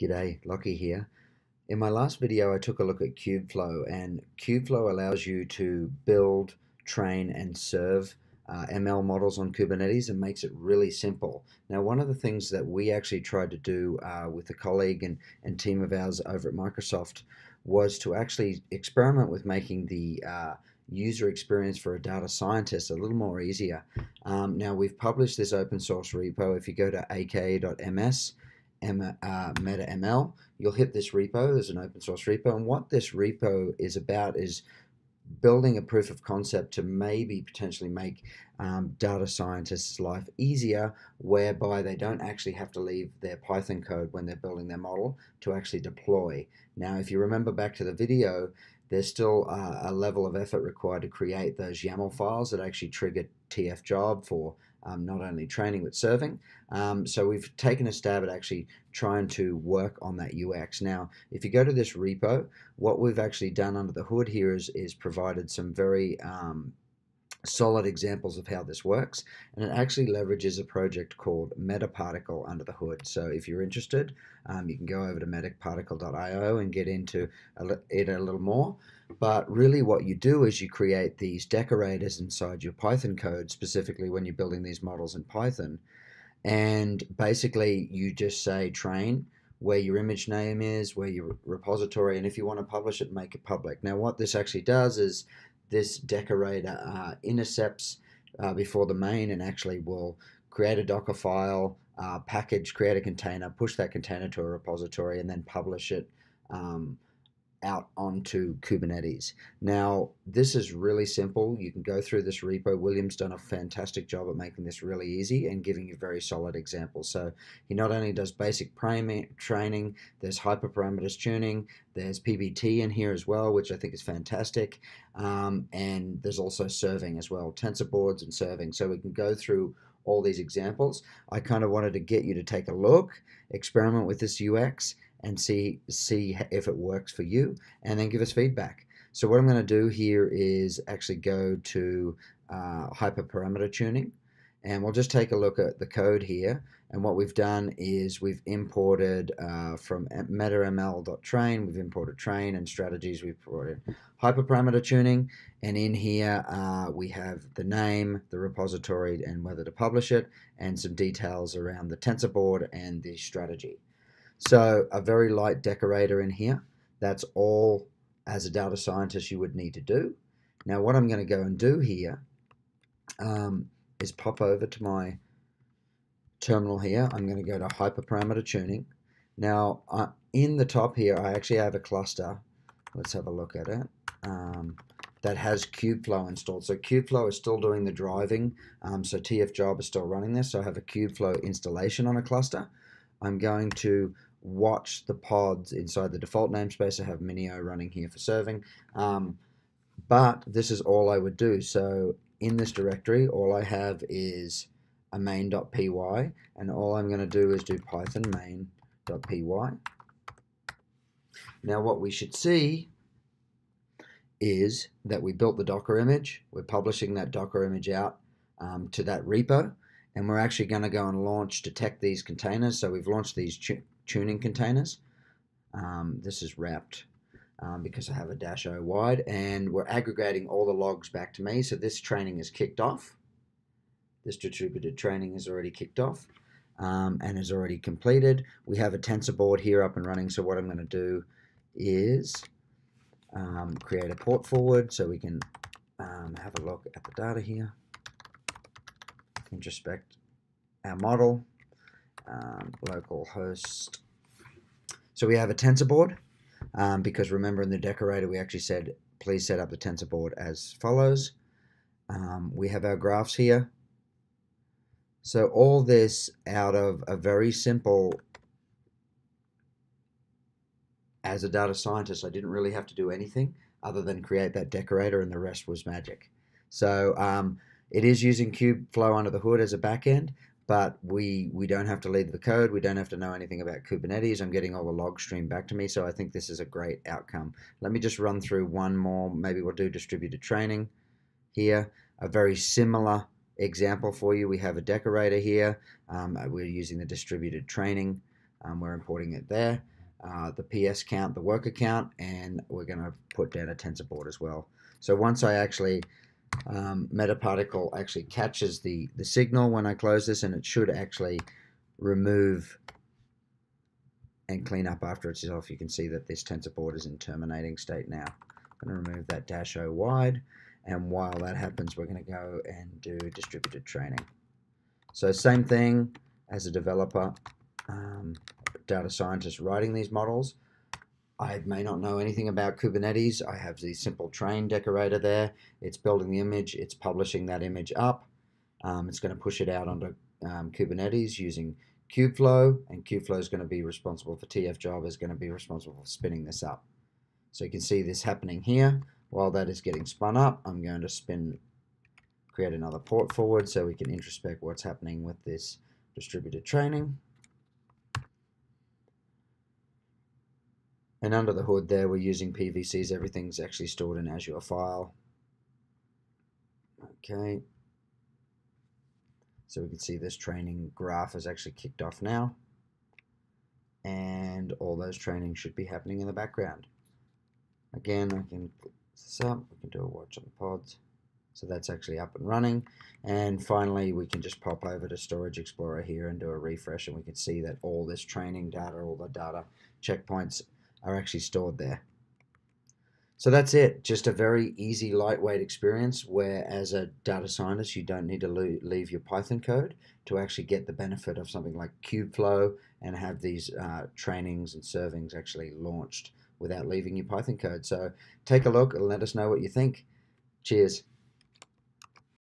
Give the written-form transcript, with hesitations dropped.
G'day, Lockie here. In my last video, I took a look at Kubeflow, and Kubeflow allows you to build, train, and serve ML models on Kubernetes and makes it really simple. Now, one of the things that we actually tried to do with a colleague and team of ours over at Microsoft was to actually experiment with making the user experience for a data scientist a little more easier. Now, we've published this open source repo. If you go to aka.ms, MetaML, you'll hit this repo. There's an open source repo, and what this repo is about is building a proof of concept to maybe potentially make data scientists' life easier, whereby they don't actually have to leave their Python code when they're building their model to actually deploy. Now, if you remember back to the video, there's still a level of effort required to create those YAML files that actually trigger TF job for not only training but serving. So we've taken a stab at actually trying to work on that UX. Now, if you go to this repo, what we've actually done under the hood here is provided some very solid examples of how this works, and it actually leverages a project called MetaParticle under the hood. So if you're interested, you can go over to metaparticle.io and get into it a little more. But really what you do is you create these decorators inside your Python code, specifically when you're building these models in Python, and basically you just say train, where your image name is, where your repository, and if you want to publish it, make it public. Now what this actually does is this decorator intercepts before the main and actually will create a Docker file, package, create a container, push that container to a repository, and then publish it out onto Kubernetes. Now, this is really simple. You can go through this repo. William's done a fantastic job at making this really easy and giving you very solid examples. So he not only does basic training, there's hyperparameters tuning, there's PBT in here as well, which I think is fantastic. And there's also serving as well, tensor boards and serving. So we can go through all these examples. I kind of wanted to get you to take a look, experiment with this UX, and see if it works for you, and then give us feedback. So what I'm going to do here is actually go to hyperparameter tuning, and we'll just take a look at the code here. And what we've done is we've imported from metaml.train, we've imported train and strategies, we've imported hyperparameter tuning, and in here we have the name, the repository, and whether to publish it, and some details around the tensor board and the strategy. So a very light decorator in here. That's all as a data scientist you would need to do. Now what I'm going to go and do here is pop over to my terminal here. I'm going to go to hyperparameter tuning. Now in the top here I actually have a cluster. Let's have a look at it. That has Kubeflow installed. So Kubeflow is still doing the driving. So TF job is still running this. So I have a Kubeflow installation on a cluster. I'm going to watch the pods inside the default namespace. I have Minio running here for serving, but this is all I would do. So in this directory, all I have is a main.py, and all I'm going to do is do python main.py. Now what we should see is that we built the Docker image. We're publishing that Docker image out to that repo, and we're actually going to go and detect these containers. So we've launched these tuning containers. This is wrapped because I have a -o wide, and we're aggregating all the logs back to me. So this training is kicked off. This distributed training is already kicked off and is already completed. We have a tensor board here up and running. So what I'm going to do is create a port forward so we can have a look at the data here. Introspect our model, local host. So we have a tensor board because remember in the decorator we actually said please set up the tensor board as follows. We have our graphs here. So all this out of a very simple, as a data scientist I didn't really have to do anything other than create that decorator, and the rest was magic. So it is using Kubeflow under the hood as a backend, but we don't have to leave the code. We don't have to know anything about Kubernetes. I'm getting all the log stream back to me, so I think this is a great outcome. Let me just run through one more. Maybe we'll do distributed training here. A very similar example for you. We have a decorator here. We're using the distributed training We're importing it there. The PS count, the worker count, and we're going to put down a tensor board as well. So once I actually MetaParticle actually catches the signal when I close this, and it should actually remove and clean up after itself. You can see that this tensor board is in terminating state now. I'm going to remove that -O wide, and while that happens, we're going to go and do distributed training. So same thing as a developer, data scientist writing these models. I may not know anything about Kubernetes. I have the simple train decorator there. It's building the image. It's publishing that image up. It's going to push it out onto Kubernetes using Kubeflow, and Kubeflow is going to be responsible for TF-job, is going to be responsible for spinning this up. So you can see this happening here. While that is getting spun up, I'm going to create another port forward so we can introspect what's happening with this distributed training. And under the hood there, we're using PVCs. Everything's actually stored in Azure file. Okay. So we can see this training graph is actually kicked off now. And all those trainings should be happening in the background. Again, I can put this up. We can do a watch on the pods. So that's actually up and running. And finally, we can just pop over to Storage Explorer here and do a refresh, and we can see that all this training data, all the data checkpoints are actually stored there. So that's it. Just a very easy, lightweight experience where, as a data scientist, you don't need to leave your Python code to actually get the benefit of something like Kubeflow and have these trainings and servings actually launched without leaving your Python code. So take a look and let us know what you think. Cheers.